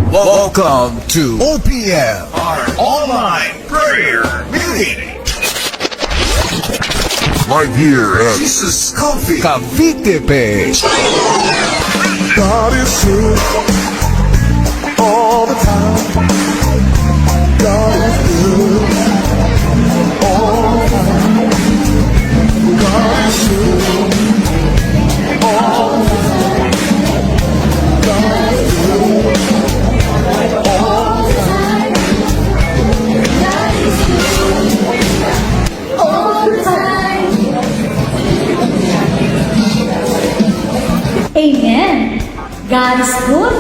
Welcome to OPM, our online prayer meeting. Right here at Jesus Coffee, Cavite Bay. God is good all the time. God is good all the time. God is good all the time. God is good all the time. God is good all the time. Amen. God is good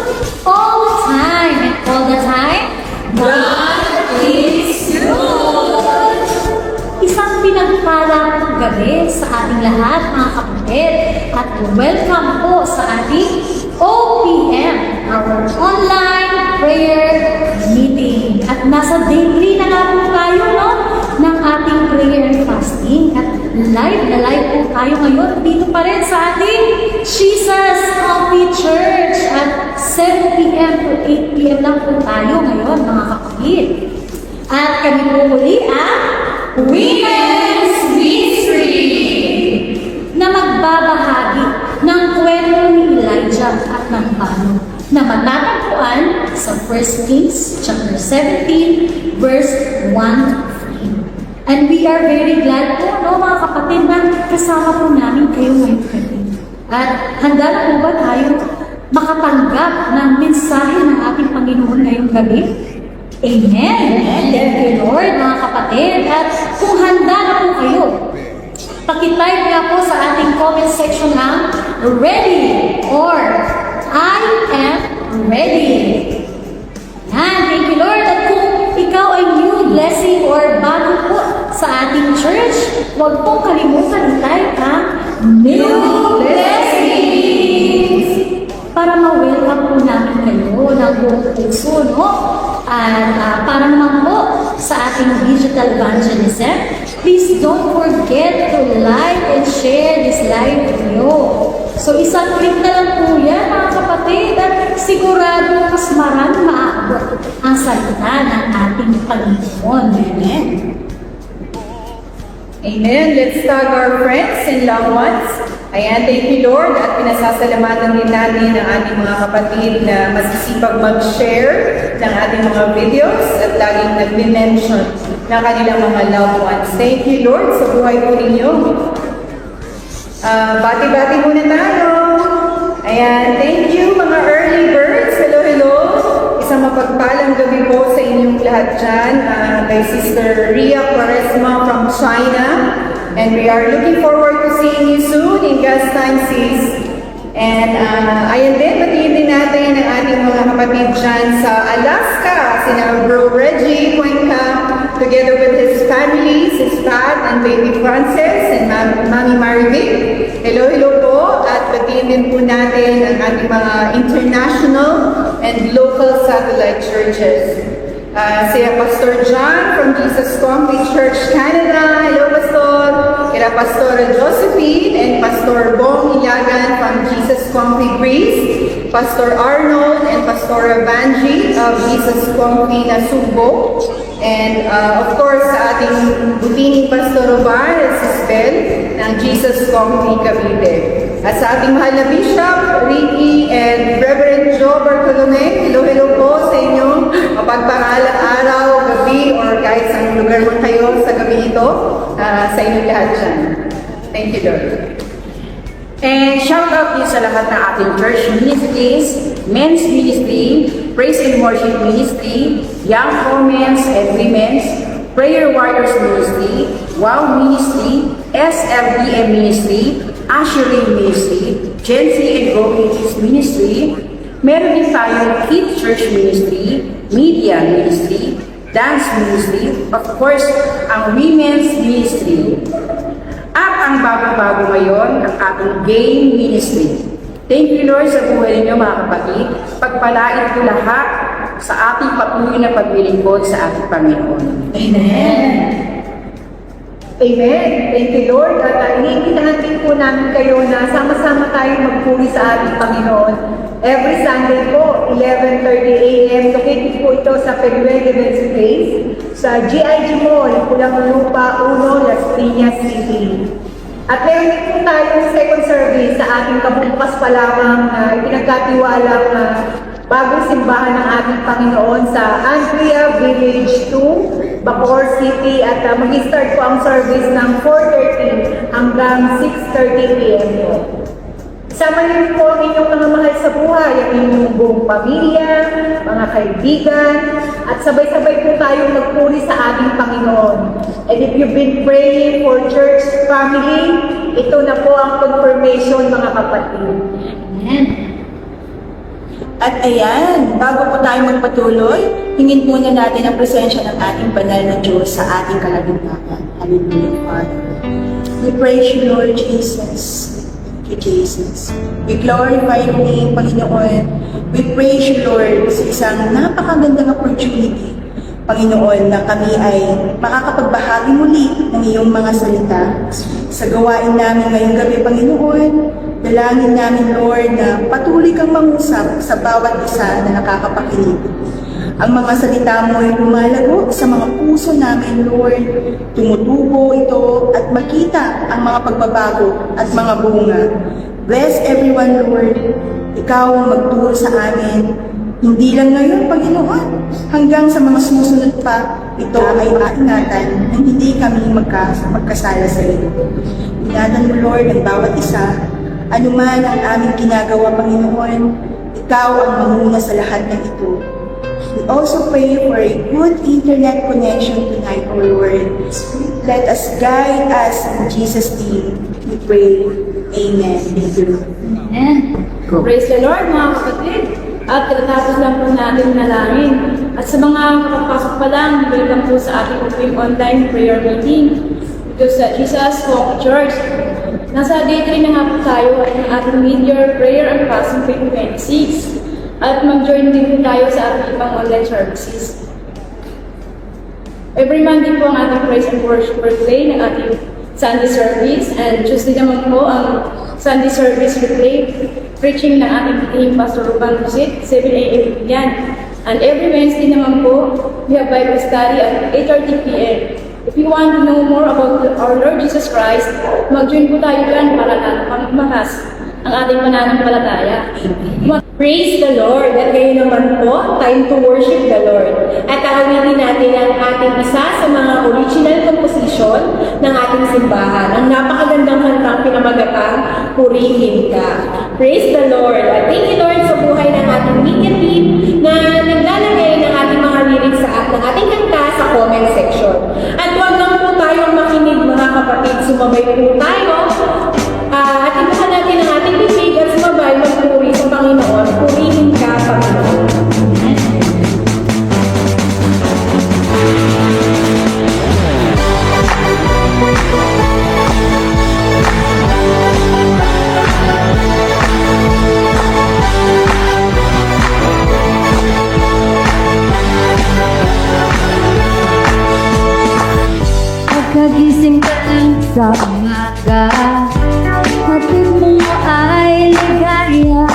all the time, and all the time, God is good. Isang pinagpalang gabi sa ating lahat, mga kapatid, at welcome po sa ating OPM, our online prayer meeting. At nasa day 3 na nga po tayo, no, ng ating prayer and fasting. At live na live po tayo ngayon dito pa rin sa ating Jesus Coffee Church at 7 p.m. to 8 p.m. lang po tayo ngayon, mga kapatid. At kami po muli ang Women's Ministry na magbabahagi ng kwento ni Elijah at ng Pano na matatagpuan sa 1 Kings chapter 17 verse 1 to 3. And we are very glad po, no, mga kapatid, na kasama po namin kayo ngayong gabi. At handa na po ba tayo makatanggap ng mensahe ng ating Panginoon ngayong gabi? Amen! Thank you, Lord, mga kapatid. At kung handa na po kayo, pakitype nga po sa ating comment section ng ready or I am ready. Yan, thank you, Lord. At kung ikaw ay new blessing or bago po sa ating church, huwag pong kalimutan i-type ang new blessings para ma-welcome po namin kayo ng buong puso, no? At para naman po sa ating digital evangelism, please don't forget to like and share this live video. So isang click na lang po yan, mga kapatid, at sigurado mas marami maaabot ang salita ng ating Panginoon. Amen. Amen. Let's tag our friends and loved ones. Ayan, thank you, Lord. At pinasasalamatan din natin ang ating mga kapatid na masisipag mag-share ng ating mga videos at laging nag-mention ng kanilang mga loved ones. Thank you, Lord, sa buhay po ninyo. Bati-bati muna tayo. Ayan, thank you mga early birds. Hello, hello. Isang mapagpalang gabi po sa inyong lahat dyan. Kay Sister Ria Quaresma from China. And we are looking forward to seeing you soon in God's time, sis. And ayan din, batiin din natin ang ating mga kapatid dyan sa Alaska. Sina Bro Reggie Cuenca, together with his family, his Pat and baby Frances and Mami Marivic. Hello, hello po. At batiin din po natin ang ating mga international and local satellite churches. Si Pastor John from Jesus Coffee Church, Canada. Hello, Pastor. Kira Pastora Josephine and Pastor Bong Ilagan from Jesus Coffee Greece. Pastor Arnold and Pastora Banji of Jesus Coffee Nasubo. And of course, sa ating butining Pastor Robar at Sisbel ng Jesus Coffee Cavite. At sa ating mahal na Bishop, Ricky and Reverend Joe Bartolome, hello, hello po sa inyo. Mapagpangalang araw, gabi, or kahit sa lugar man kayo sa gabi ito, sa inyong lahat dyan. Thank you, Lord. And shout out din sa lahat ng ating church ministries, men's ministry, praise and worship ministry, young women's and women's, prayer warriors ministry, WOW ministry, SFDM ministry, Ashery ministry, Gen Z and Go Ages ministry. Meron din tayong Kids Church ministry, media ministry, dance ministry, of course, ang women's ministry. At ang bago-bago ngayon, ang ating game ministry. Thank you, Lord, sa buhay ninyo, mga kapatid. Pagpalain ko lahat sa ating patuloy na paglilingkod sa ating Panginoon. Amen. Amen. Thank you, Lord. At iniimbitahan din po namin kayo na sama-sama tayo magpuri sa ating Panginoon Every Sunday po, 11:30 a.m. Located po ito sa Peguel Event Space sa GIG Mall, Pulang Lupa 1, Las Piñas City. At meron din po tayong second service sa ating kabubukas pa lamang na pinagkatiwalang bagong simbahan ng ating Panginoon sa Andrea Village 2, Bacoor City. At mag-start po ang service ng 4:30 hanggang 6:30 p.m. po. Sama niyo po ang inyong mga mahal sa buhay, ang inyong buong pamilya, mga kaibigan, at sabay-sabay po tayong magpuri sa ating Panginoon. And if you've been praying for church family, ito na po ang confirmation, mga kapatid. Amen. At ayan, bago po tayo magpatuloy, hingin muna natin ang presensya ng ating banal na Diyos sa ating kalagitnaan. Hallelujah, Father. We praise you, Lord Jesus. Thank you, Jesus. We glorify your name, Panginoon. We praise you, Lord, sa isang napakagandang opportunity, Panginoon, na kami ay makakapagbahagi muli ng iyong mga salita. Sa gawain namin ngayong gabi, Panginoon, dalangin namin, Lord, na patuloy kang mangusap sa bawat isa na nakakapakinig. Ang mga salita mo ay lumalago sa mga puso namin, Lord. Tumutubo ito at makita ang mga pagbabago at mga bunga. Bless everyone, Lord. Ikaw ang magturo sa amin. Hindi lang ngayon, Panginoon, hanggang sa mga susunod pa, ito ay maingatan na hindi kami magkasala sa iyo. Ingatan mo, Lord, ang bawat isa. Anuman ang aming ginagawa, Panginoon, ikaw ang manguna sa lahat ng ito. We also pray for a good internet connection tonight, O Lord. Let us guide us in Jesus' name. We pray. Amen. Thank you. Amen. Praise the Lord, mga kapatid. At katatapos lang po natin manalangin. At sa mga kapapasok pa lang, welcome po sa ating open online prayer meeting dito sa Jesus Hope Church. Nasa day 3 na nga po tayo at ang ating mid-year prayer and fasting 2026. At mag-join din po tayo sa ating ibang online services. Every Monday po ang ating praise and worship birthday ng ating Sunday service. And Tuesday naman po ang Sunday service replay, preaching ng ating team Pastor Ruben Lusit, 7 a.m. yan. And every Wednesday naman po, we have Bible study at 8:30 p.m. If you want to know more about our Lord Jesus Christ, mag-join po tayo dyan para magmakas ang ating pananampalataya. Praise the Lord! At ngayon naman po, time to worship the Lord. At awitin natin ang ating isa sa mga original composition ng ating simbahan. Ang napakagandang kantang pinamagatang Purihin Ka. Praise the Lord! At thank you, Lord, sa buhay ng ating media team na naglalagay ng ating mga lyrics sa ng ating kanta sa comment section. At huwag lang po tayong makinig, mga kapatid. Sumabay po tayo. At ibukan natin ang ating bibig at sumabay magpuri sa Panginoon. Purihin ka, Panginoon. Pagkagising ka lang sa umaga, hatid mo ay ligaya.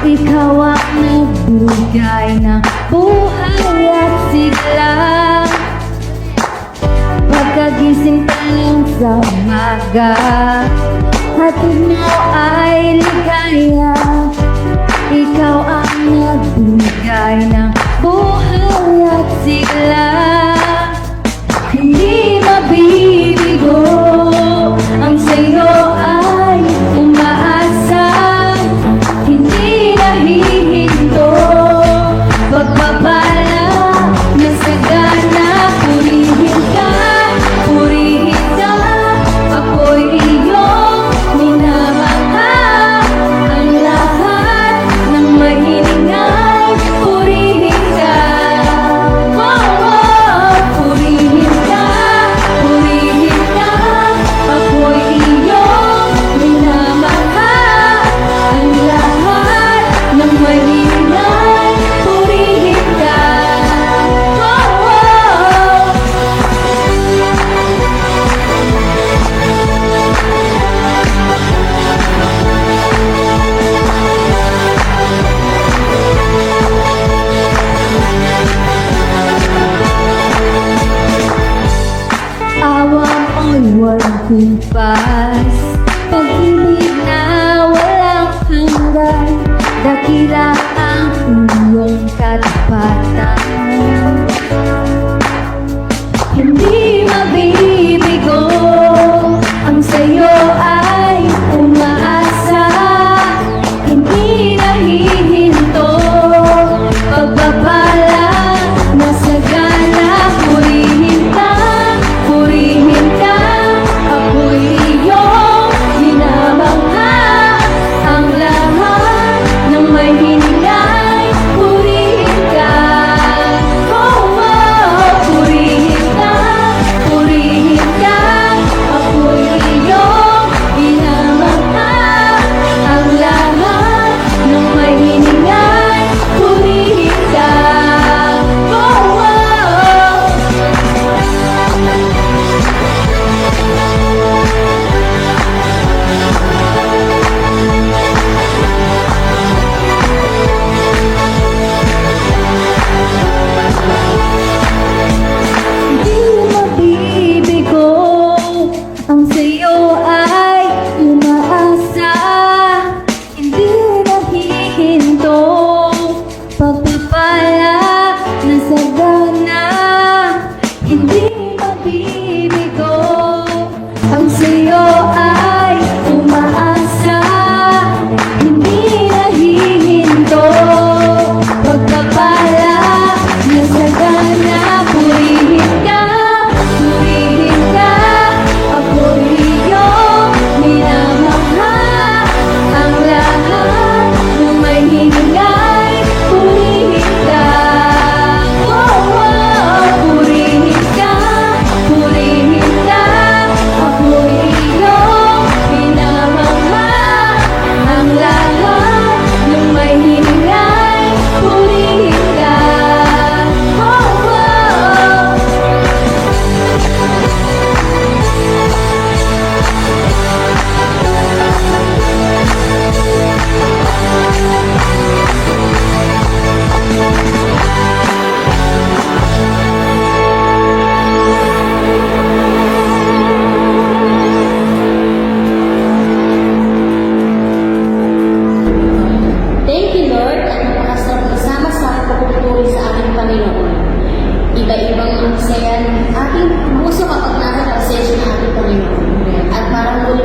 Ikaw ang nagbigay ng buhay at sigla. Pagkagising ka lang sa umaga, hatid mo ay ligaya. Ikaw ang nagbigay ng buhay at sigla. Hindi mabibigo ang sa'yo ay umaasa. Hindi nahihinto pagpapala na sagana. Purihin ka, ako'y iyong minamahal. Ang lahat ng mahiling ay purihin ka. Oh, oh.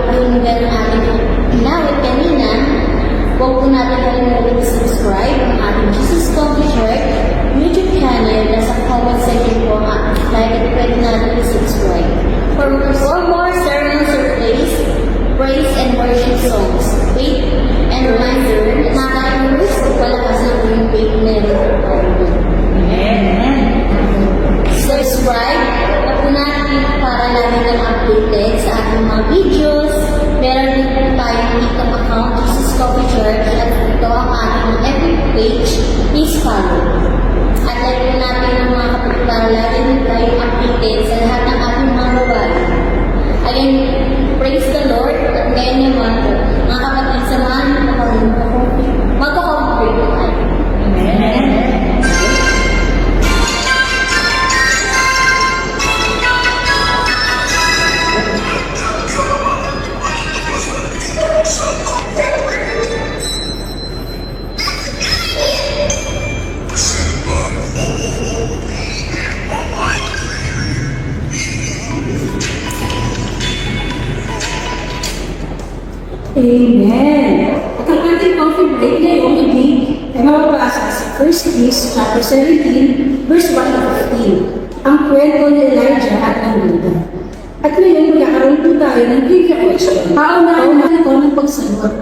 pinag ng ating inawit kanina, huwag po natin kalimutan i-subscribe ang ating Jesus Coffee Church YouTube channel. Nasa comment section po ang like at pwede natin i-subscribe. For more sermons or praise and worship songs, faith and reminder na tayo palakas ng yung faith level. Amen. Subscribe na po natin para lagi kang updated sa ating mga videos. Meron din po tayong TikTok account, Jesus Coffee Church, at ito ang ating FB page, please follow. At like po natin ang mga kapatid para lagi din tayong updated sa lahat ng ating mga gawain. Again, praise the Lord. At ngayon naman po, mga kapatid, samahan niyo po kami magko-cooperate po tayo. Amen. Amen. At ang ating coffee break ngayong gabi ay mababasa sa 1 Kings chapter 17, verse 1 to 15. Ang kwento ni Elijah at ng Judah. At ngayon magkakaroon po tayo ng trivia question. Paunahan ito ng pagsagot.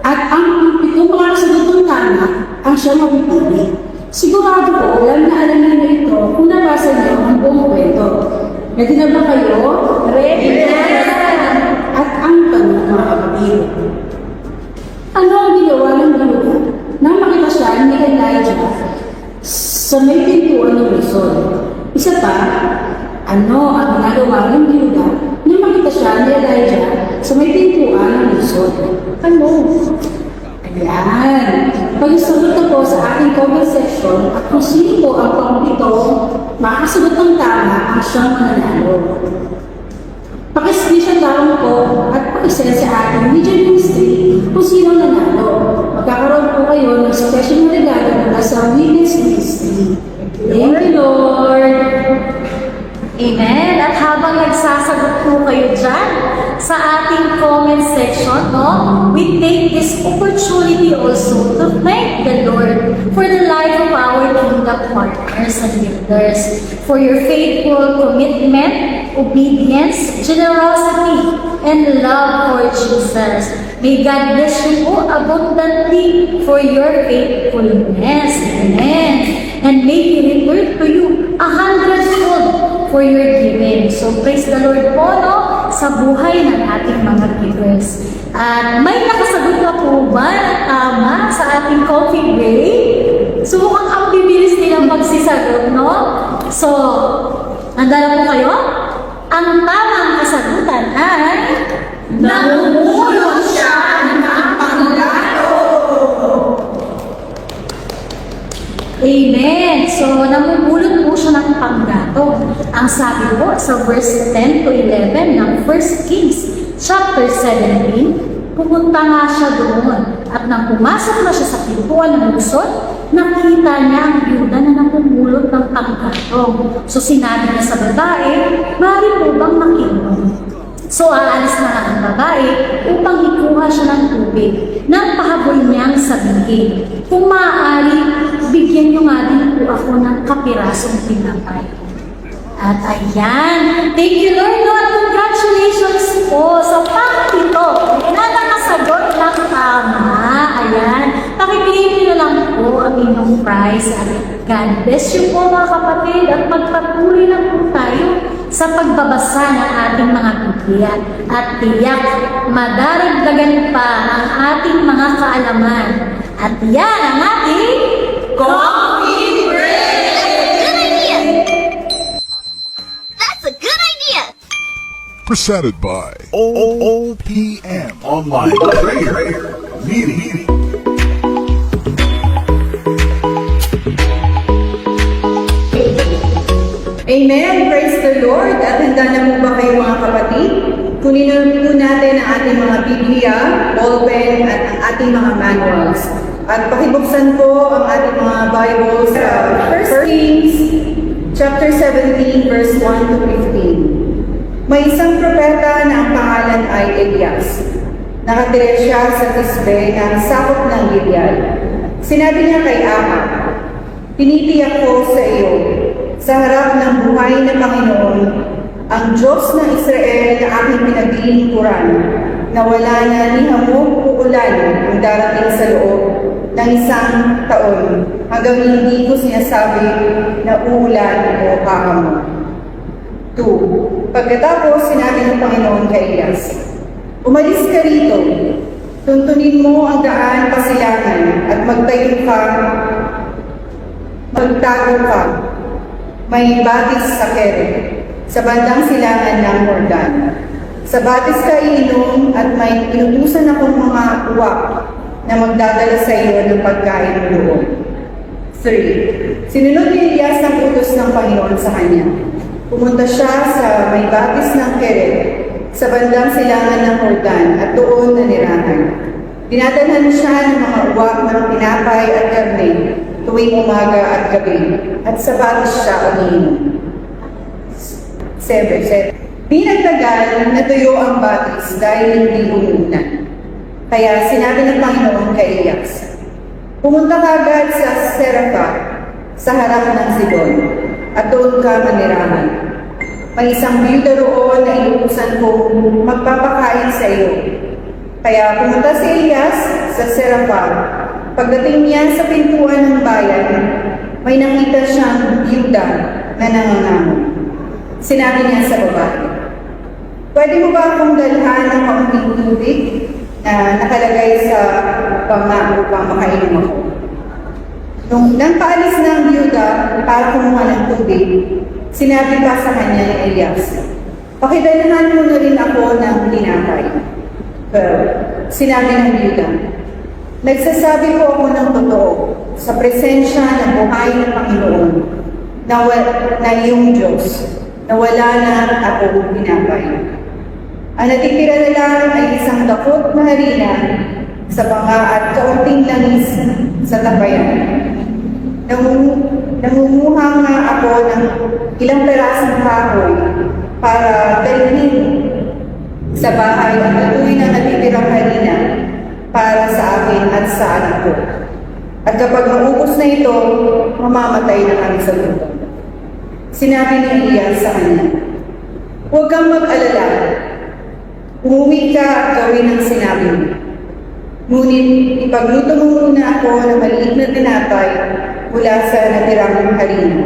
At ang pitong makakasagot ng tama ang siya mapipili. Sigurado po, alam na ito kung nabasa niyo ang buong kwento. Ready na ba kayo? Ready na! At ang tanong mga kapatid. Ano ang ginawa ng Judah nang makita siya ni Elijah sa may pintuan ng Luzon? Isa pa, ano ang ginagawa ng Judah nang makita siya ni Elijah sa may pintuan ng Luzon? Ano? Ayan. Pag-sagot na po sa ating comment section at kung sino po ang pang-pitong makasagot ng tama ang siyang mananalo. Pakiscreenshot lang po at pakisend sa ating media ministry kung sino nanalo. Magkakaroon po kayo ng special na regalo mula sa Women's Ministry. Thank you, Lord! Amen. At habang nagsasagot po kayo dyan sa ating comment section, we take this opportunity also to thank the Lord for the life of our kingdom partners and leaders, for your faithful commitment, obedience, generosity, and love for Jesus. May God bless you po abundantly for your faithfulness. Amen. And may He return to you 100-fold for your giving. So praise the Lord po, sa buhay ng ating mga givers. At may nakasagot na po ba na tama sa ating coffee break? So mukhang ang bibilis nilang magsisagot, no? So, handa na po kayo? Ang tamang kasagutan ay namumulot siya ng panggato. Amen. So, namumulot po siya ng panggato. Ang sabi po sa verse 10 to 11 ng 1 Kings chapter 17, pumunta nga siya doon. At nang pumasok na siya sa pintuan ng Luzon, nakita niya ang byuda na namumulot ng panggatong. So sinabi niya sa babae, "Mari po bang makinom?" So aalis na nga ang babae upang ikuha siya ng tubig nang pahabol niyang sabihin, "Kung maaari, bigyan niyo nga din po ako ng kapirasong tinapay." At ayan, thank you Lord, at congratulations po sa pang-ito na nakasagot ng tama. Ayan, pakiklaim niyo na lang po ang inyong prize. God bless you po mga kapatid at magpatuloy lang po tayo sa pagbabasa ng ating mga Biblia at tiyak madaragdagan pa ang ating mga kaalaman. At yan ang ating Coffee Break! That's a good idea! Presented by OPM Online Prayer Meeting. Amen! Praise the Lord! At handa na po ba kayo mga kapatid? Kunin na po natin ang ating mga Biblia, ballpen, at ang ating mga manuals. At pakibuksan po ang ating mga Bibles sa 1 Kings chapter 17, verse 1 to 15. May isang propeta na ang pangalan ay Elias. Nakatira siya sa Tisbe na sakop ng Gilead. Sinabi niya kay Ahab, "Tinitiyak ko sa iyo, sa harap ng buhay na Panginoon, ang Diyos ng Israel na aking pinaglilingkuran, na wala na ni hamog o ulan ang darating sa loob ng isang taon hanggang hindi ko sinasabi na uulan o hahamog." 2. Pagkatapos, sinabi ng Panginoon kay Elias, "Umalis ka rito, tuntunin mo ang daan pasilangan at magtago ka, may batis sa Kere, sa bandang silangan ng Jordan. Sa batis ka iinom at may inutusan akong mga uwak na magdadala sa iyo ng pagkain mo doon." 3. Sinunod ni Elias ang utos ng Panginoon sa kanya. Pumunta siya sa may batis ng Keret, sa bandang silangan ng Jordan, at doon nanirahan. Dinadalhan siya ng mga uwak ng tinapay at karne tuwing umaga at gabi, at sa batis siya umiinom. 7. Di nagtagal, natuyo ang batis dahil hindi umuulan. Kaya sinabi ng Panginoon kay Elias, "Pumunta ka agad sa Serapha, sa harap ng Sidon, at doon ka manirahan. May isang biyuda roon na inuusan ko magpapakain sa iyo." Kaya pumunta si Elias sa Serapha. Pagdating niya sa pintuan ng bayan, may nakita siyang biyuda na nangangamoy. Sinabi niya sa babae, "Pwede mo ba akong dalhan ng kaunting tubig na nakalagay sa banga upang makainom ako?" Nung paalis ng biyuda para kumuha ng tubig, sinabi pa sa kanya ni Elias, "Pakidalhan mo na rin ako ng tinapay." Pero sinabi ng biyuda, "Nagsasabi ko ako ng totoo sa presensya ng buhay ng Panginoon na iyong Diyos, na wala na ako tinapay. Ang natitira na lang ay isang dakot na harina sa banga at kaunting langis sa tapayan. Nangunguha nga ako ng ilang perasong kahoy para dalhin sa bahay ang tuloy na natitirang harina para sa akin at sa anak ko. At kapag maubos na ito, mamamatay na kami sa gutom." Sinabi ni Elias sa kanya, "Huwag kang mag-alala. Umuwi ka at gawin ang sinabi mo. Ngunit ipagluto mo muna ako ng maliit na tinapay mula sa natirang harina.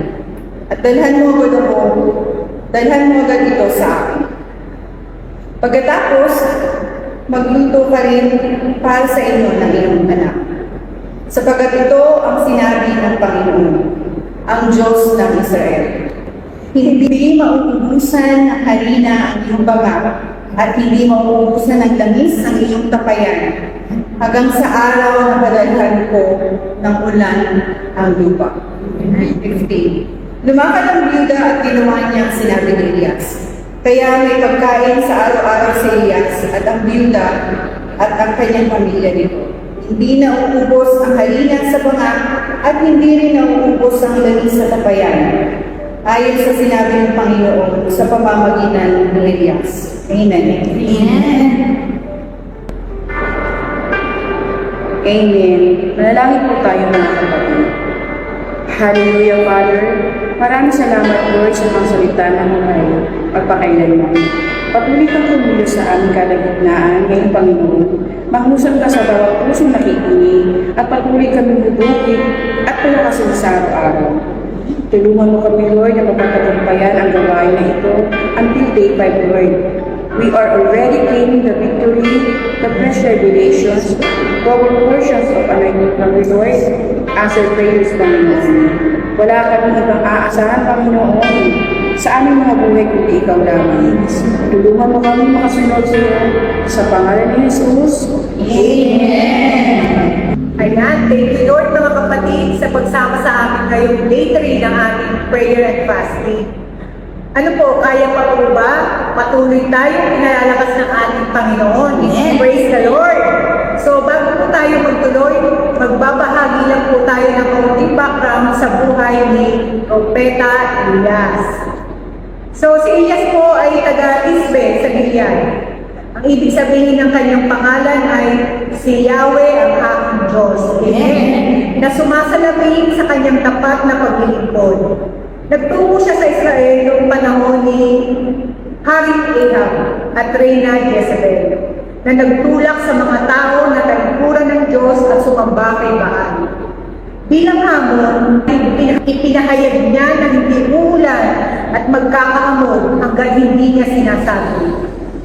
At dalhan mo agad ito sa akin. Pagkatapos, magluto ka rin para sa inyo ng iyong anak. Sapagkat ito ang sinabi ng Panginoon, ang Diyos ng Israel. Hindi mauubusan ng harina ang iyong banga at hindi mauubusan ng langis ang iyong tapayan hanggang sa araw na padalhan ko ng ulan ang lupa." 15. Lumakad ang biyuda at ginawa niya ang sinabi ni Elias. Kaya may pagkain sa araw-araw si Elias at ang biyuda at ang kanyang pamilya nito. Hindi na uubos ang harina sa banga at hindi rin na uubos ang langis sa tapayan, ayon sa sinabi ng Panginoon sa pamamagitan ni Elias. Amen. Amen. Manalangin po tayo mga kapatid. Hallelujah, Father. Maraming salamat, Lord, sa mga salita ng buhay pagpakailanman. Patuloy kang kumulo sa aming kalagitnaan ngayong Panginoon. Mahusap ka sa bawat pusong nakikinig at patuloy kami bubukid at palakasin sa araw-araw. Tulungan mo kami, Lord, na mapagpatagumpayan ang gawain na ito until day 5, Lord. We are already claiming the victory, the fresh revelations, our portions of anointing from the Lord, answer prayers, Panginoon. Wala kami ibang aasahan, Panginoon, sa aming mga buhay kundi Ikaw lamang. Tulungan mo kami makasunod sa iyo, sa pangalan ni Jesus. Amen. Ayan, thank you Lord mga kapatid sa pagsama sa amin ngayong day 3 ng ating prayer and fasting. Ano po, kaya pa po ba? Patuloy tayong pinalalakas ng ating Panginoon. Praise the Lord! So bago po tayo magtuloy, magbabahagi lang po tayo ng konting background sa buhay ni Propeta Elias. So, si Elias po ay taga-Isbe sa Gilead. Ang ibig sabihin ng kanyang pangalan ay si Yahweh ang aking Diyos. Amen. Na sumasalamin sa kanyang tapat na paglilingkod. Nagtungo siya sa Israel noong panahon ni Haring Ahab at Reyna Jezebel, na nagtulak sa mga tao na talikuran ng Diyos at sumamba kay Baal. Bilang hamon, ipinahayag niya na hindi uulan at magkakaamon hanggang hindi niya sinasabi,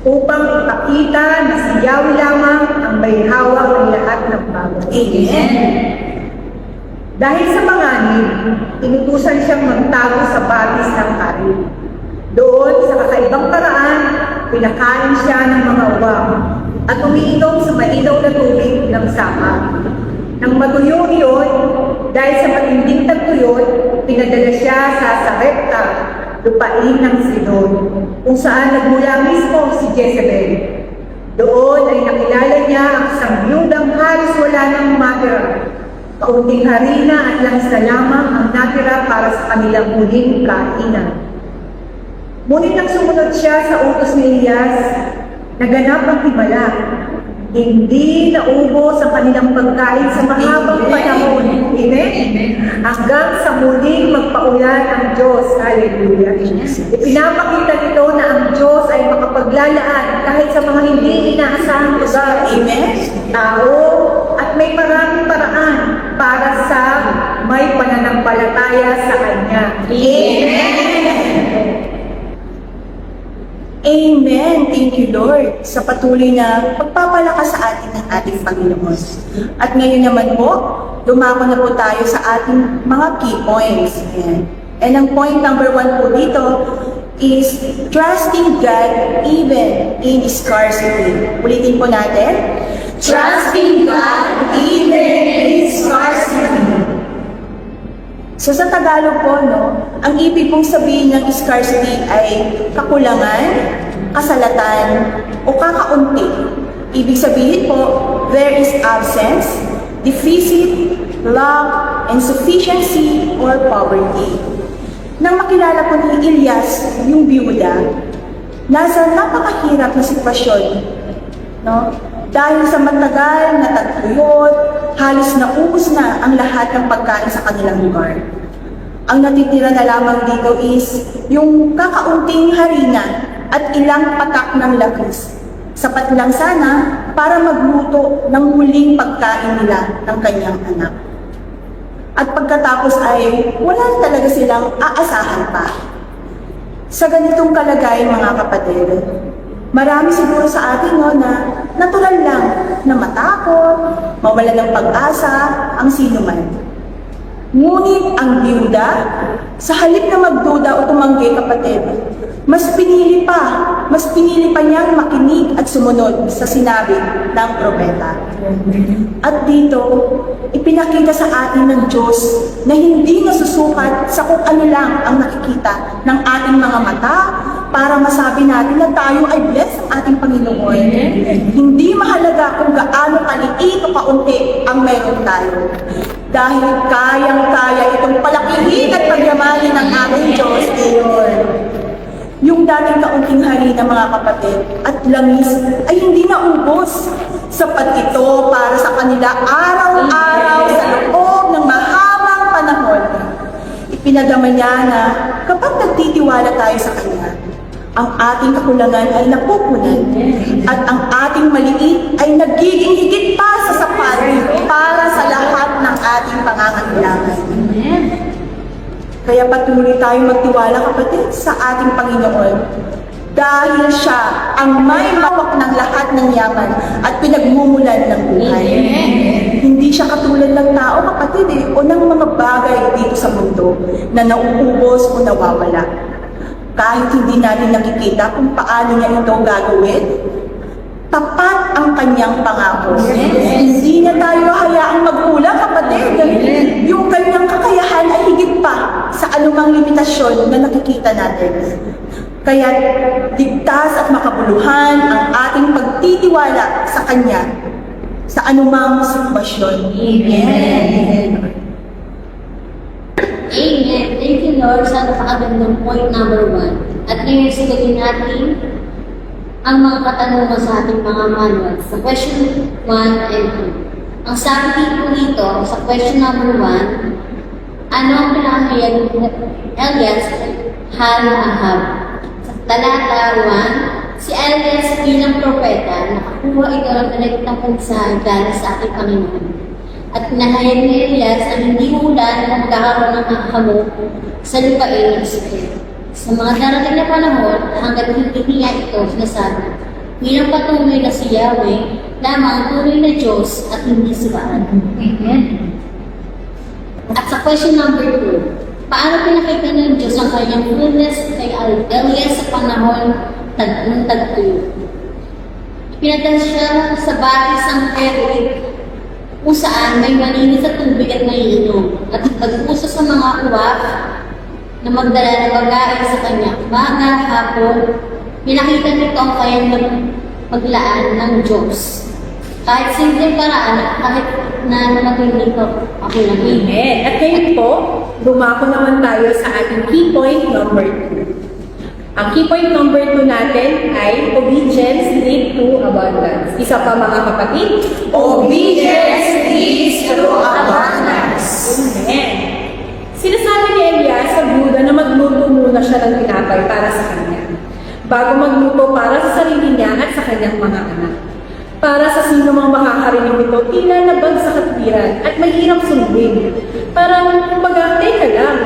upang ipakita na si Yahweh lamang ang may hawak ng lahat ng bagay. Amen. Dahil sa panganib, inutusan siyang magtago sa batis ng hari. Doon, sa kakaibang paraan, pinakain siya ng mga uwang at umiinom sa mainom na tubig ng sapa. Nang matuyo iyon, dahil sa matinding tagtuyot, pinadala siya sa Sarepta, lupain ng Sidon, kung saan nagmula mismo si Jezebel. Doon ay nakilala niya ang isang biyudang halos wala nang matira. Kaunting harina at langis na lamang ang natira para sa kanilang huling kainan. Ngunit nang sumunod siya sa utos ni Elias, naganap ang himala. Hindi naubos ang kanilang pagkain sa mahabang panahon. Amen? Hanggang sa muling magpaulan ang Diyos. Hallelujah. Ipinapakita nito na ang Diyos ay makapaglalaan kahit sa mga hindi inaasahang lugar. Amen. Tao at may maraming paraan para sa may pananampalataya sa Kanya. Amen. Amen. Thank you, Lord, sa patuloy na pagpapalakas sa atin ng ating Panginoon. At ngayon naman po, dumako na po tayo sa ating mga key points. Ayan. And ang point number 1 po dito is trusting God even in scarcity. Ulitin po natin. Trusting God even in scarcity. So sa Tagalog po, ang ibig pong sabihin ng scarcity ay kakulangan, kasalatan, o kakaunti. Ibig sabihin po, there is absence, deficit, lack, insufficiency, or poverty. Nang makilala po ni Elias, yung biyuda, nasa napakahirap na sitwasyon, dahil sa matagal na tagtuyot, halos naubos na ang lahat ng pagkain sa kanilang lugar. Ang natitira na lamang dito is yung kakaunting harina at ilang patak ng lakis. Sapat lang sana para magluto ng huling pagkain nila ng kanyang anak. At pagkatapos ay wala talaga silang aasahan pa. Sa ganitong kalagayan, mga kapatid, marami siguro sa atin na natural lang na matakot, mawala ng pag-asa ang sino man. Ngunit ang biyuda, sa halip na magduda o tumanggi, kapatid, mas pinili pa niyang makinig at sumunod sa sinabi ng propeta. At dito, ipinakita sa atin ng Diyos na hindi nasusukat sa kung ano lang ang nakikita ng ating mga mata para masabi natin na tayo ay blessed ng ating Panginoon. Hindi mahalaga kung gaano kaliit o kaunti ang meron tayo. Dahil kayang-kaya itong palakihin at pagyamanin ng ating Diyos, Lord. Yung dating kaunting harina, mga kapatid, at langis ay hindi naubos. Sapat ito para sa kanila araw-araw sa loob ng mahabang panahon. Ipinadama niya na kapag nagtitiwala tayo sa Kanya, ang ating kakulangan ay napupunan at ang ating maliit ay nagiging higit pa sa sapat para sa lahat ng ating pangangailangan. Kaya patuloy tayong magtiwala, kapatid, sa ating Panginoon dahil Siya ang may hawak ng lahat ng yaman at pinagmumulan ng buhay. Hindi Siya katulad ng tao, kapatid, o ng mga bagay dito sa mundo na nauubos o nawawala. Kahit hindi natin nakikita kung paano niya ito gagawin, tapat ang kanyang pangako. Hindi na tayo hayaang magkulang, kapatid. Yung kanyang kakayahan ay higit pa sa anumang limitasyon na nakikita natin. Kaya ligtas at makabuluhan ang ating pagtitiwala sa Kanya sa anumang sitwasyon. Amen. Amen. Thank you, Lord, sa napakagandang point number 1. At ngayon sagutin natin ang mga katanungan sa ating mga manual sa question 1 and 2. Ang sabi dito sa question number 1, ano ang pinakahayag ni Elias hal Ahab? Sa talata 1, si Elias bilang propeta, nakakuha ito ng pinagitang mensahe galing sa ating Panginoon. At pinahayag ni Elias na hindi ulan na magkakaroon ng hamog sa lupain ng Israel. Sa mga darating na panahon, hanggang hindi niya ito sinasabi, bilang patuloy na si Yahweh, lamang ang tunay na Diyos at hindi si Baal. Amen. At sa question number 2, paano pinakita ng Diyos ang kanyang fullness kay Elias sa panahon ng tagtuyot? Pinadala siya sa batis ng Perik, kung saan may malinis sa tubig at may inom, at nag-uso sa mga uwak na magdala ng pagkain sa kanya. Umaga, hapon, pinakita nito ang kayang maglaan ng Diyos. Kahit simple paraan, kahit na naging nito, ako lang. Amen. At ngayon po, dumako naman tayo sa ating key point number 2. Ang key point number 2 natin ay obedience leads to abundance. Isa pa mga kapatid, Obedience leads to abundance. Amen. Sinasabi ni Elias sa Buda na magluto muna siya ng tinapay para sa kanya, bago magluto para sa sarili niya at sa kanyang mga anak. Para sa sino mang makakarinig nito, tila labag sa katwiran at mahirap sundin. Parang, kumbaga, teka lang,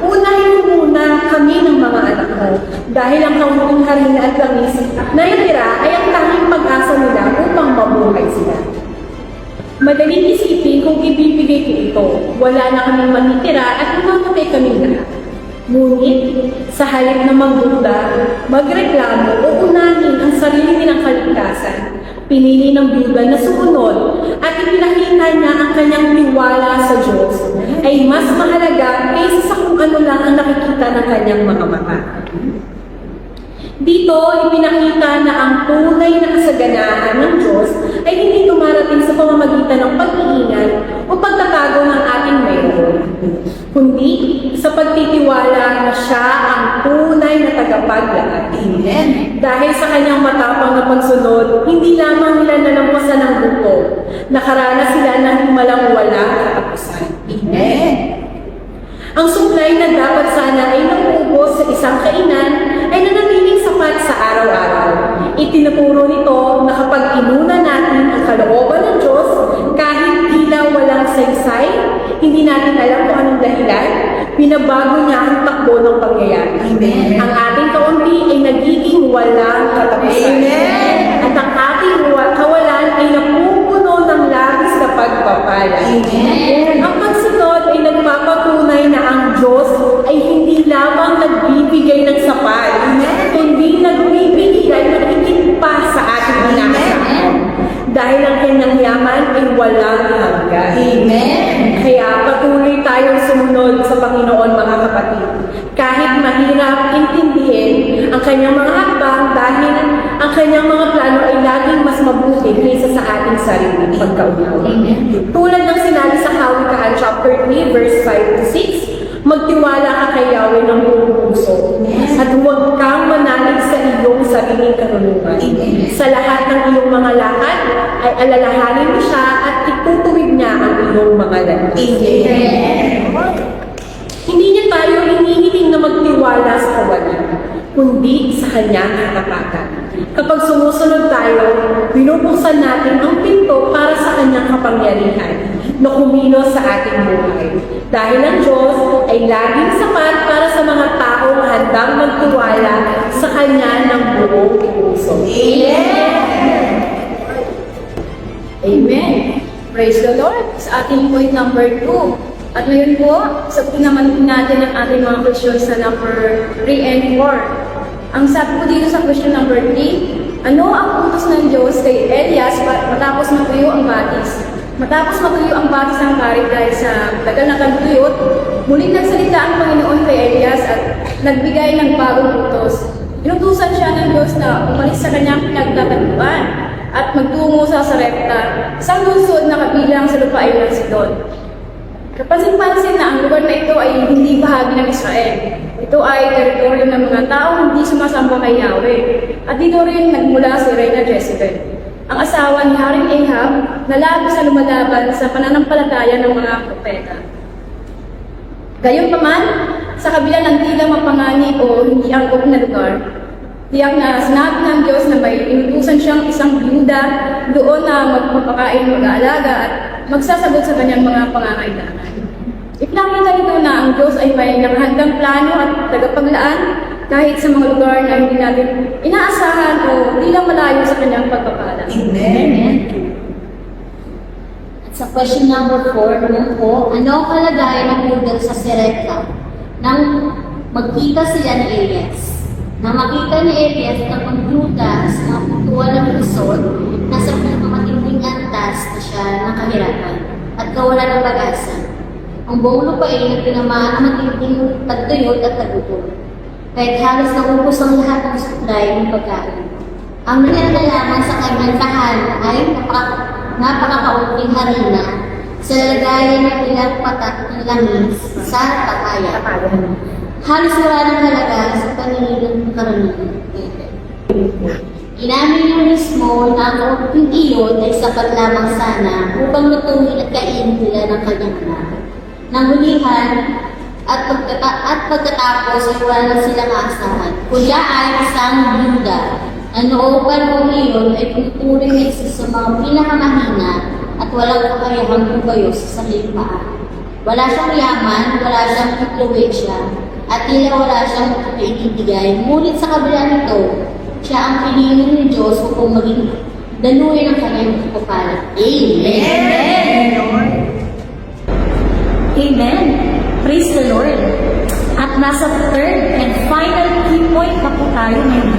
unahin mo muna kami ng mga anak mo dahil ang kaunting harina at langis na natira ay ang tanging pag-asa nila upang mabuhay sila. Madaling isipin kung ibibigay ko ito, wala na kaming matitira at mamamatay kami lahat. Ngunit, sa halip na magduda, magreklamo o unahin ang sarili nilang kaligtasan, pinili ng Buda na sumunod at ipinakita niya ang kanyang tiwala sa Diyos ay mas mahalaga kaysa sa kung ano lang ang nakikita ng kanyang mga mata. Dito, ipinakita na ang tunay na kasaganaan ng Diyos ay hindi dumarating sa pamamagitan ng pag-iingat o pagtatago ng ating mayroon, kundi sa pagtitiwala na siya ang tunay na tagapaglahat. Amen. Dahil sa kanyang matapang na pagsunod, hindi lamang nila nalampasan ng buto, nakaranas sila ng himalang walang katapusan. Amen. Ang supply na dapat sana ay naubos sa isang kainan ay nanatiling sapat sa araw-araw. Itinuturo nito na kapag inuna natin ang kalooban ng Diyos, kahit tila walang saysay, hindi natin alam kung anong dahilan, pinabago niya ang takbo ng pangyayari. Amen. Ang ating kaunti ay nagiging walang katapusan. Amen. At ang ating kawalan ay napupuno ng labis na pagpapala. Amen. Ang pagsunod ay nagpapatunay na ang Diyos ay hindi lamang nagbibigay ng sapat, kundi nagbibigay ng higit pa sa ating inaasahan. Dahil ang kanyang yaman ay walang hanggan. Amen. Kaya patuloy tayong sumunod sa Panginoon, mga kapatid. Kahit mahirap intindihin ang kanyang mga hakbang dahil ang kanyang mga plano ay laging mas mabuti kaysa sa ating sariling pagkaunawa. Tulad ng sinabi sa Kawikaan chapter 3 verse 5 to 6, magtiwala ka kay Yahweh ng buong puso at huwag kang manalig sa iyong sariling karunungan. Sa lahat ng iyong mga lakad ay alalahanin mo siya at itutuwid niya ang iyong mga lalaki. Hindi niya tayo hinihiling na magtiwala sa kawalan, kundi sa kanyang katapatan. Kapag sumusunod tayo, binubuksan natin ang pinto para sa kanyang kapangyarihan na kumilos sa ating buhay. Dahil ang Diyos ay laging sapat para sa mga taong handang magtiwala sa Kanya ng buong puso. Amen. Amen. Praise the Lord. Sa ating point number 2. At ngayon po, sagutin naman natin ang ating mga questions sa number 3 and 4. Ang sabi po dito sa question number 3, ano ang utos ng Diyos kay Elias matapos matuyo ang batis? Matapos matuyo ang batis ng karit dahil sa tagal na kagtuyot, muling nagsalita ang Panginoon kay Elias at nagbigay ng bagong utos. Inutusan siya ng Diyos na umalis sa kanyang pinagtataguan at magtungo sa Sarepta, isang lungsod na kabilang sa lupain ng Sidon. Kapansin-pansin na ang lugar na ito ay hindi bahagi ng Israel. Ito ay teritoryo ng mga taong hindi sumasamba kay Yahweh. At dito rin nagmula si Reyna Jezebel, ang asawa ni Haring Ahab na labis na lumalaban sa pananampalataya ng mga propeta. Gayunpaman, sa kabila ng tila mapangani o hindi angkop na lugar, tiyak na sinabi ng Diyos na may inutusan siyang isang byuda doon na magpapakain, mag-aalaga at magsasagot sa kanyang mga pangangailangan. Ipinakita nito na ang Diyos ay may nakahandang plano at tagapaglaan kahit sa mga lugar na hindi natin inaasahan o tila malayo sa kanyang pagpapala. Amen. At sa question number 4 naman po, ano ang kalagayan ng budol sa Serepta nang magkita sila ni Elias? Nang makita ni Elias na pagduda sa mga putuan ng Luzon na sa pinakamatinding antas na siya ng kahirapan at kawalan ng pag-asa. Ang buong lupain ay tinamaan ng matinding tagtuyot at tagutom. Kahit halos naubos ang lahat ng supply ng pagkain. Ang nangyayalaman sa kanyang tahanan ay napakakaunting harina sa lalagayan ng ilang patak ng langis sa takaya. Halos wala ng halaga sa paninilang karamihan. Inamin niya mismo na ang kaunting iyon ay sapat lamang sana upang lutuin at kainin nila ng kanyang anak. Nang hulihan at pagkatapos ay wala na silang aasahan. Kuya ay isang byuda na noong panahon iyon ay tuturing na isa sa mga pinakamahina at walang kakayahang bumayo sa sariling paa. Wala siyang yaman, wala siyang impluwensya, at tila wala siyang makakaibigay. Ngunit sa kabila nito, siya ang pinili ng Diyos upang maging daluyan ng kanyang pagpapala. Amen! Amen. Praise the Lord. At nasa third and final key point na po tayo ngayon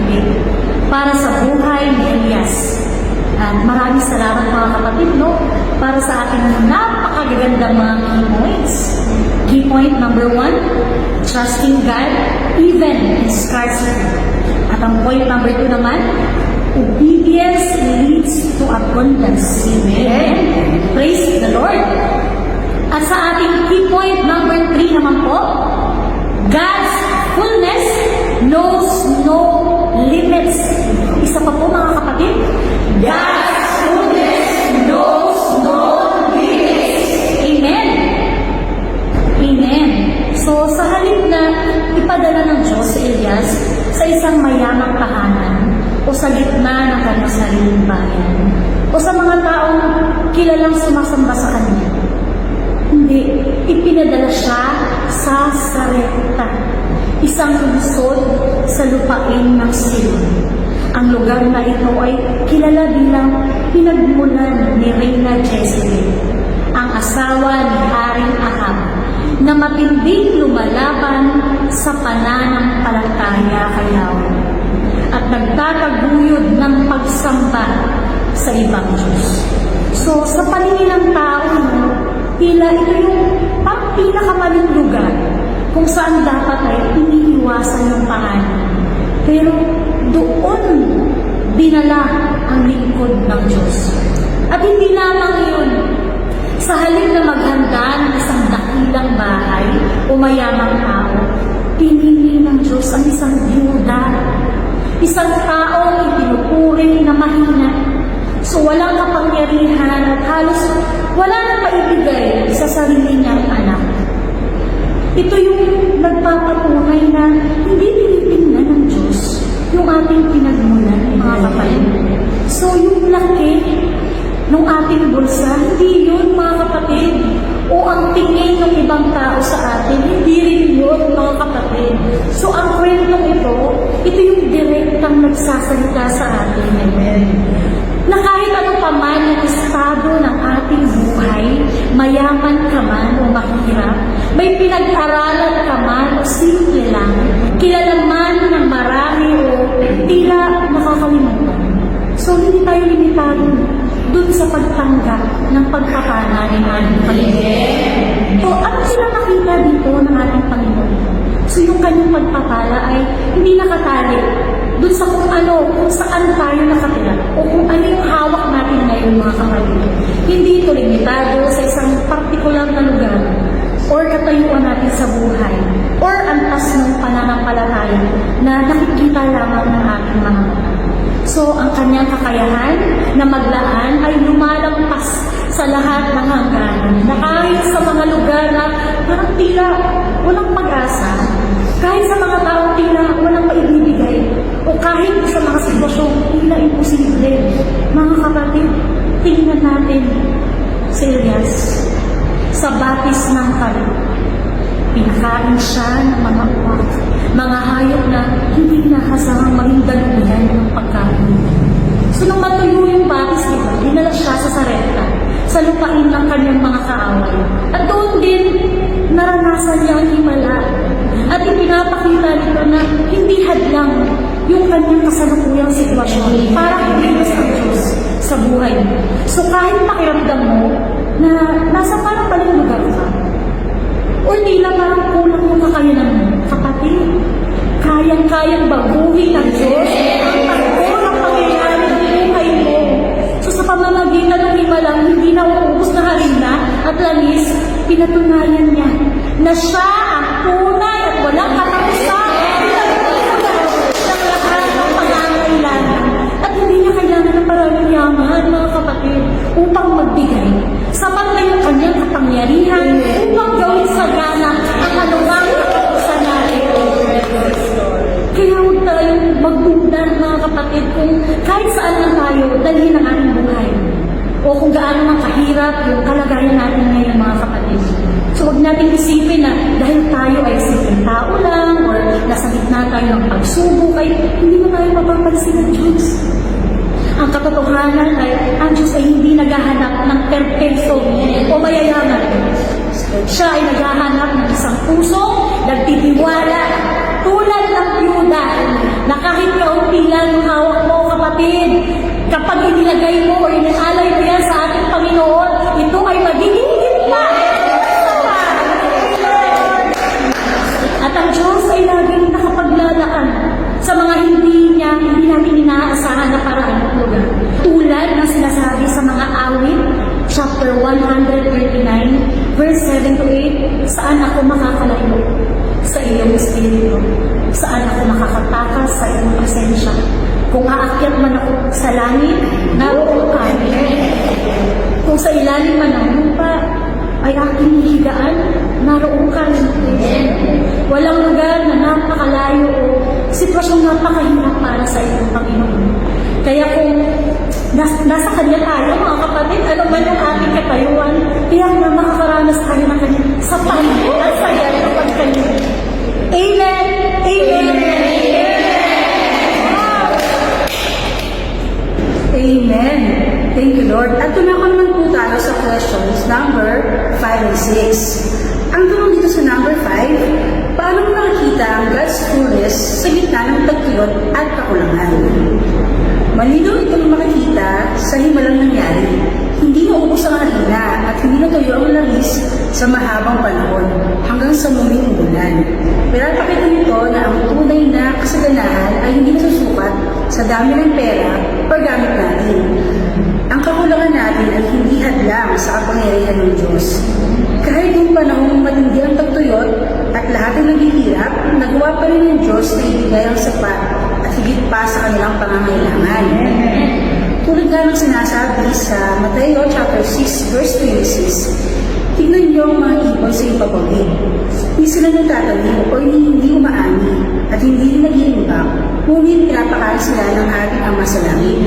para sa buhay ni Elias. At maraming salamat mga kapatid, no? Para sa ating napakagagandang mga key points. Key point number 1, trusting God even in scarcity. At ang point number 2 naman, obedience leads to abundance. Amen. Praise the Lord. At sa ating key point number 3 naman po, God's fullness knows no limits. Isa pa po mga kapatid, God's fullness knows no limits. Amen. Amen. So sa halip na ipadala ng Diyos si Elias sa isang mayamang tahanan o sa gitna ng kanyang sariling bayan o sa mga taong kilalang sumasamba sa kanya, hindi, ipinadala siya sa Sarepta, isang lungsod sa lupain ng Sidon. Ang lugar na ito ay kilala bilang pinagmulan ni Reyna Jezebel, ang asawa ni Haring Ahab, na matinding lumalaban sa pananampalataya kay Yahweh at nagtataguyod ng pagsamba sa ibang Diyos. So, sa paningin ng tao, tila ito yung pinakamaling lugar kung saan dapat ay iniiwasan yung pangalan. Pero doon dinala ang lingkod ng Diyos. At hindi lamang yun, sa halip na maghanda ng isang dakilang bahay o mayamang tao, pinili ng Diyos ang isang byuda, isang taong itinuturing na mahina. So walang kapangyarihan at halos wala nang maibigay sa sarili niyang anak. Ito yung nagpapatunay na hindi tinitingnan ng Diyos yung ating pinagmulan, mga kapatid. So yung laki ng ating bulsa, hindi yun mga kapatid. O ang tingin ng ibang tao sa atin, hindi rin yun mga kapatid. So ang kwentong ito yung direktang nagsasalita sa atin. Amen. Na kahit ano pa man ang estado ng ating buhay, mayaman ka man o mahirap, may pinag-aralan ka man o simple lang, kilala man ng marami o tila nakakalimutan. So hindi tayo limitado dun sa pagtanggap ng pagpapala ng ating Panginoon. So ano sila nakita dito ng ating Panginoon? So yung kanyang pagpapala ay hindi nakatali dun sa kung saan tayo nakatira o kung ano yung hawak natin ngayon mga kapatid. Hindi ito limitado sa isang partikular na lugar o or katayuan natin sa buhay, or antas ng pananampalataya na nakikita lamang ng ating mga mata. So, ang kanyang kakayahan na maglaan ay lumalampas sa lahat ng hangganan. Na kahit sa mga lugar na parang tila walang pag-asa, kahit sa mga taong tila walang maibibigay, o kahit sa mga sitwasyong tila imposible, mga kapatid, tingnan natin si Elias sa batis ng kalip. Pinakain siya ng mga uwak, mga hayop na hindi nakasamang maging daluyan ng pagkain. So nung matuyo yung batis, diba, dinala siya sa Sarepta, sa lupain ng kanyang mga kaaway. At doon din, naranasan niya ang himala. At ipinapakita nito na hindi hadlang yung kanyang kasalukuyang sitwasyon para kumilos ang Diyos sa buhay mo. So kahit pakiramdam mo na nasa parang maling lugar ka, o tila parang kulang yung kakayanan mo, kapatid, kayang-kayang baguhin ng Diyos ang takbo ng pangyayari ng buhay mo. So sa pamamagitan ng himalang hindi na uubos na harina at langis, pinatunayan niya na siya ang tunay at walang katapusan ng lahat ng pangangailangan. At hindi niya kailangan ng maraming yaman, mga kapatid, upang magbigay. Sapat na yung kanyang kapangyarihan upang gawin sagana ang anumang katapusan natin. Kaya huwag tayong magduda, mga kapatid, kung kahit saan lang tayo dalhin ang ating buhay. O kung gaano mang kahirap yung kalagayan natin ngayon, mga kapatid. So huwag natin isipin na dahil tayo ay simpleng tao lang or nasa gitna tayo ng pagsubok ay hindi na tayo mapapansin ng Diyos. Ang katotohanan ay ang Diyos ay hindi naghahanap ng perpekto o mayayaman. Siya ay naghahanap ng isang pusong nagtitiwala tulad ng Yuda na kahit kaunti lang yung hawak mo, kapatid, kapag inilagay mo o inalay mo yan sa ating Panginoon, ito ay magiging higit pa. At ang Diyos ay laging nakapaglalaan sa mga hindi natin inaasahan na paraan at lugar. Tulad ng sinasabi sa mga awit, chapter 139, verse 7 to 8, saan ako makakalayo? Sa iyong espiritu. Saan ako makakatakas sa iyong presensya? Kung aakyat man ako sa langit, naroon ka. Kung sa ilalim man ng lupa, ay aking higaan, naroon ka. Walang lugar na napakalayo o sitwasyong napakahirap para sa iyong Panginoon. Kaya kung nasa Kanya tayo, mga kapatid, ano man yung ating katayuan, kaya na makakaranas tayo ng Kanya sa Panginoon at sa yan ng pagkanya. Amen! Amen! Amen. Thank you, Lord. At tunako naman po tayo sa questions number 5 and 6. Ang tanong dito sa number 5, paano mo nakikita ang God's fullness sa gitna ng tagtuyot at kakulangan? Malinaw itong makikita sa himalang nangyari. Hindi naubos ang harina at hindi natuyo ang langis sa mahabang panahon hanggang sa muming ulan. Pinapakita nito na ang tunay na kasaganahan ay hindi nasusukat sa dami ng pera o gamit natin. Ang kakulangan natin ay hindi hadlang sa kapangyarihan ng Diyos. Kahit yung panahong matindi ang tagtuyot at lahat ay naghihirap, nagawa pa rin ng Diyos na ibigay ang sapat at higit pa sa kanilang pangangailangan. Tulad nga ng sinasabi sa Mateo chapter 6 verse 26, tingnan niyo ang mga ibon sa ipapawid. Hindi sila nagtatanim o hindi umaani at hindi rin nag-iimbak, ngunit pinapakain sila ng ating Ama sa langit.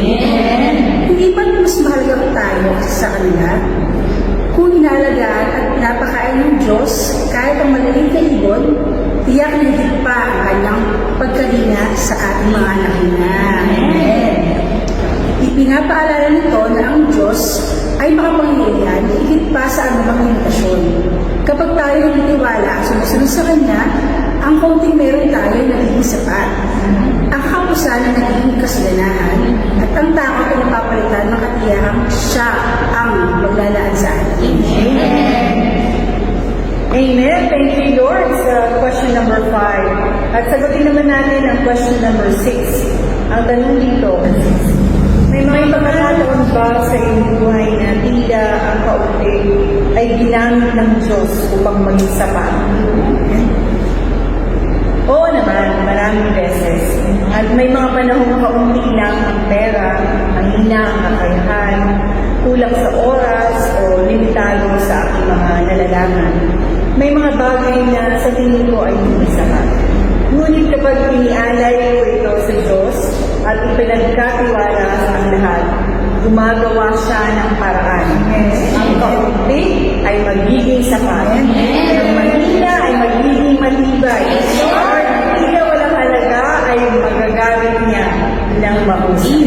Hindi ba mas mahalaga tayo sa kanila? Kung inalagaan at pinapakain ng Diyos kahit ang maliliit na ibon, tiyak na higit pa ang kanyang pagkalina sa ating mga anak na. Ipinapaalala nito na ang Diyos ay makapangyarihan higit pa sa anumang limitasyon. Kapag tayo nagtitiwala at sumusunod sa Kanya, ang kaunting meron tayo nagiging sapat. Ang kapusan na nagiging kasaganahan at ang takot ay napapalitan ng katiyakang siya ang maglalaan sa atin. Amen. Amen. Thank you, Lord, sa question number 5. At sagutin naman natin ang question number 6. Ang tanong dito, May mga pagkakataon ba sa iyong buhay na tila ang kaunti ay ginamit ng Diyos upang maging sapat? Oo naman, maraming beses. At may mga panahong kaunti lang ang pera, mahina ang kakayahan, kulang sa oras o limitado sa aking mga nalalaman. May mga bagay na sa tingin ko ay hindi sapat. Ngunit kapag inialay ko ito sa Diyos at ipinagkatiwala sa ang lahat, gumagawa siya ng paraan. Ang kaunti ay magiging sapat. Ang mahina ay magiging matibay. At tila walang halaga ay magagamit niya ng mahusay.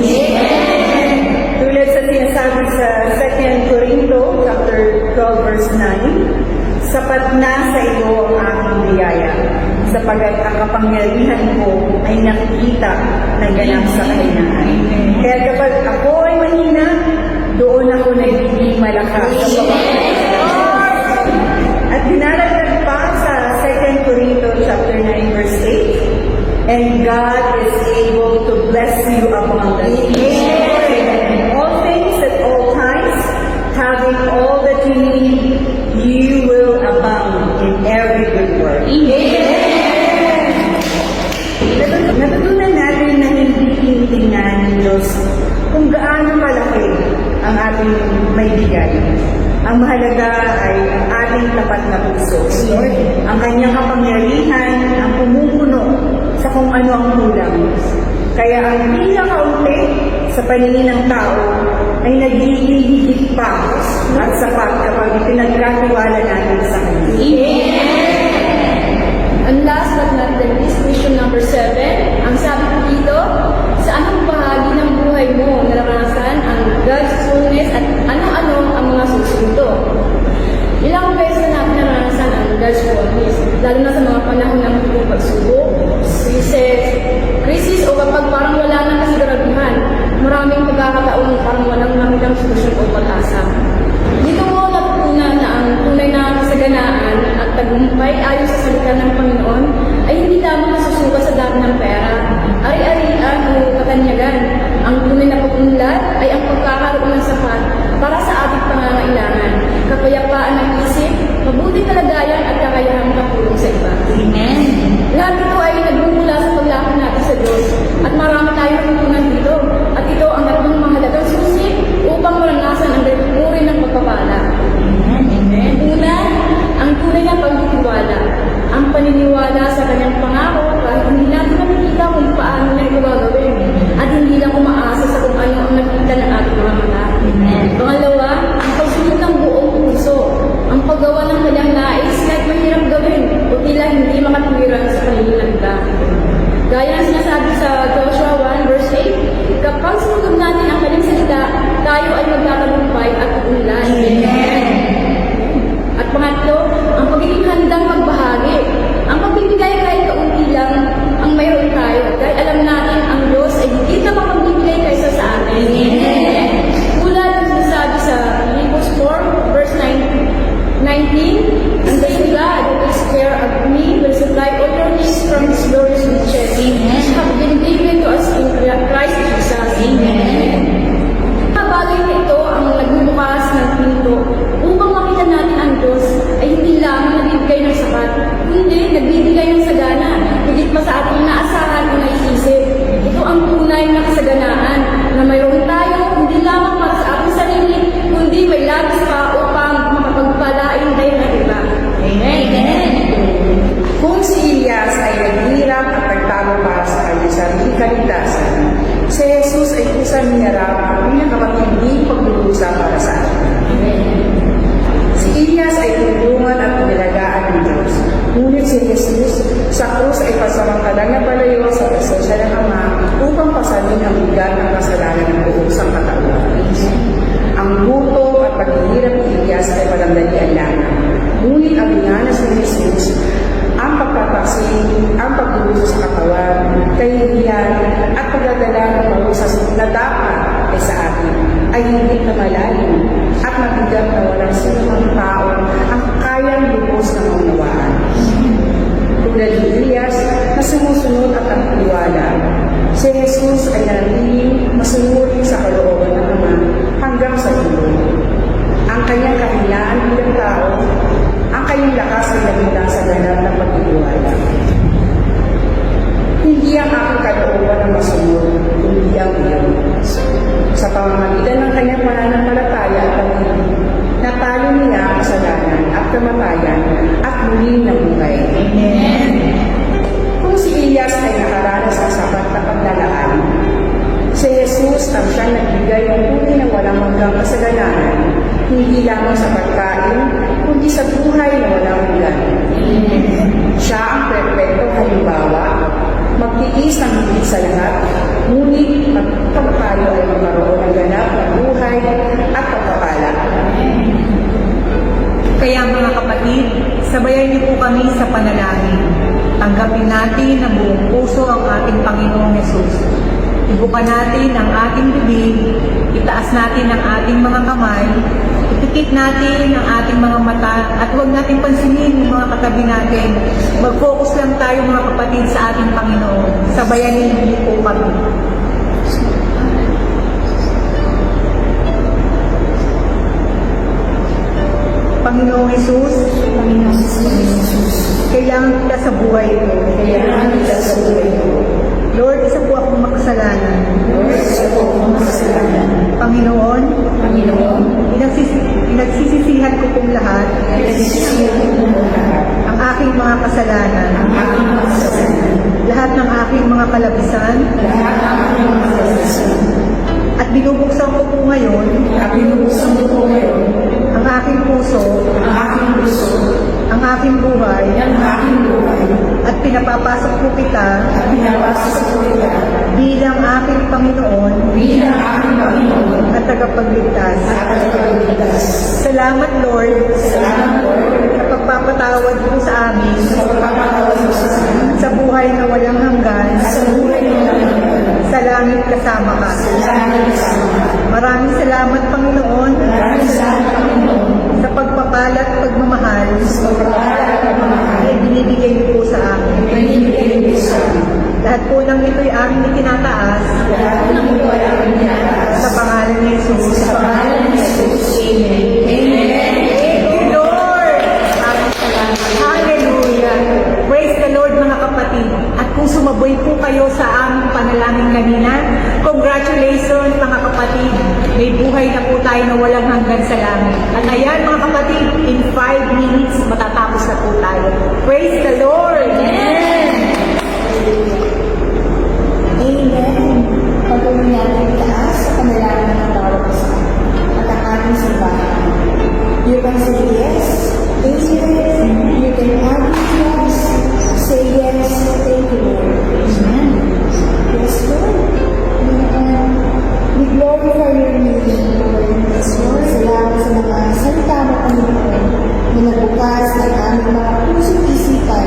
Tulad sa sinasabi sa 2 Corinto chapter 12 verse 9, sapat na sa iyo ang aking biyaya, sapagat ang kapangyarihan ko ay nakikita ng ganap sa kahinaan. Kaya kapag ako ay mahina, doon ako nagiging malakas. At dinaragdag pa sa 2 Corinto chapter 9 verse 8, and God is able to bless you abundantly. In all things at all times, having all that you need, you will abound in every good work. Natutunan natin na hindi tinitingnan ng Diyos kung gaano kalaki ang ating may bigay. Ang mahalaga ay ang ating tapat na puso. Ang kanyang kapangyarihan ang pumupuno sa kung ano ang kulang. Kaya ang pinakaunti sa paningin ng tao ay nagiging higit pa at sapat kapag pinagkatiwala natin sa Kanya. And last but not the least, question number 7. Ang sabi ko dito, sa anong bahagi ng buhay mo naranasan ang God's fullness at ano-ano ang mga susunod? Ilang beses na natin naranasan ang God's fullness, lalo na sa mga panahon ng hindi pagsubok, crisis o kapag parang wala nang kasiguraduhan. Maraming pagkakataon parang walang makitang solusyon o pag-asa. Dito mo natutunan na ang tunay na kasaganaan at tagumpay ayon sa salita ng Panginoon ay hindi lamang nasusukat sa dami ng pera, ari-arian o katanyagan. Ang tunay na pag-unlad ay ang pagkakaroon ng sapat para sa ating pangangailangan, kapayapaan ng isip, mabuting kalagayan at kakayahang makatulong sa iba. Amen. Lahat ito ay nagmumula sa paglapit natin sa Diyos at marami tayong natutunan dito at ito ang tatlong mahalagang susi upang maranasan ang ganitong uri ng pagpapala. Amen. Una, ang tunay na pagtitiwala. Ang paniniwala sa kanyang pangako kahit hindi natin nakikita kung paano na ito gagawin at hindi lang umaasa sa kung ano ang nakita ng ating mga mata. Pangalawa, ang pagsunod ng buong puso. Ang paggawa ng kanyang nais kahit mahirap gawin o tila hindi makatwiran sa panininanda. Gaya ng sinasabi sa Joshua 1 verse 8, kapag sinugod natin ang kanyang salita, tayo ay magtatagumpay at uunlad. At pangatlo, ang pagiging handang magbahagi. Ang pagbibigay kahit kaunti lang ang mayroon tayo. Dahil alam natin ang Diyos ay higit na mapagbibigay kaysa sa atin. Tulad ng sinasabi sa Hebrews 4 verse 19, and the God who takes care of me will supply all your needs from His glorious riches, which have been given to us in Christ Jesus. Amen. Ang bagay na ito ang nagbubukas ng pinto upang makita natin ang Diyos ay hindi lamang nagbibigay ng sapat, kundi nagbibigay ng sagana, higit pa sa ating naasahan o naisisip. Ito ang tunay na kasaganaan na mayroon tayo hindi lamang para sa ating sarili, kundi may labis pa upang makapagpalain tayo ng iba. Amen. Kung si Elias ay naghirap at nagtago para sa kanyang sariling kaligtasan, si Jesus ay kusang hinarap ang pinakamatinding pagdurusa para sa atin. Si Elias ay tinulungan at pinilagaan ng Diyos. Ngunit si Jesus sa krus ay pasamantalang napalayo sa presensya ng Ama upang pasanin ang bigat ng kasalanan ng buong sangkatauhan. Ang gutom at paghihirap ni Elias ay palandalian lamang. Ngunit ang dinanas ni Jesus, ang pagpapaksing, ang pagdurusa sa katawan, kahihiyan, at pagdadala ng marusas na dapat ay sa atin, ay hindi na malalim at mabigat na walang sinumang tao ang kayang lubos na maunawaan. Tulad ni Elias na sumusunod at ang tiwala, si Jesus ay nanatiling masunurin sa kalooban hindi lamang sa pagkain, kundi sa buhay na walang hanggan. Siya ang perfectong halimbawa, magtiis ng higit sa lahat, ngunit pagkakalo ay magkaroon ng ganap na buhay at pagpapala. Kaya mga kapatid, sabayan niyo po kami sa panalangin. Tanggapin natin ng buong puso ang ating Panginoong Hesus. Ibuka natin ang ating bibig, itaas natin ang ating mga kamay, ipikit natin ang ating mga mata, at huwag natin pansinin yung mga katabi natin. Mag-focus lang tayo mga kapatid sa ating Panginoon. Sabayanin niyo po kami. Panginoong Hesus, kailangan kita sa buhay ko. Lord, isa po akong makasalanan. Panginoon, pinagsisisihan ko pong lahat ang aking mga kasalanan, lahat ng aking mga kalabisan, at binubuksan ko po ngayon ang aking puso, ang aking buhay, at pinapapasok po kita bilang aking Panginoon at tagapagligtas. Salamat Lord sa pagpapatawad po sa amin sa buhay na walang hanggan, sa langit kasama ka. Maraming salamat Panginoon sa pagpapala at pagmamahal na binibigay niyo po sa amin. Lahat po ng ito'y aming itinataas sa pangalan ni Jesus. Amen. Thank you, Lord. Hallelujah. Praise the Lord mga kapatid. At kung sumaboy po kayo sa aming panalangin kanina, congratulations mga kapatid. May buhay na po tayo na walang hanggan sa langit. At ayan mga kapatid, in 5 minutes matatapos na po tayo. Praise the Lord. Amen. Amen. Pagawin natin itaas sa panalangin ng bawat isa at ang ating simbahan. You can say yes, amen. You can argue yes, say yes, thank you Lord. Amen. Yes Lord. We glorify your name, Lord. Yes Lord. Salamat sa mga salita mo Panginoon na nagbukas ng aming mga pusong isipan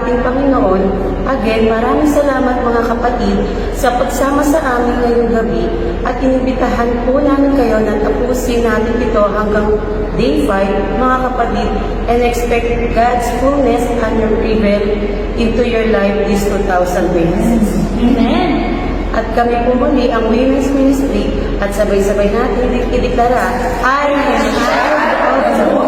ating Panginoon. Again, maraming salamat mga kapatid sa pagsama sa amin ngayong gabi at inibitahan po namin kayo na tapusin natin ito hanggang day 5, mga kapatid, and expect God's fullness and your prevail into your life this 2026. Amen. At kami po muli ang Women's Ministry at sabay-sabay natin ideklara, I am a child of the Lord.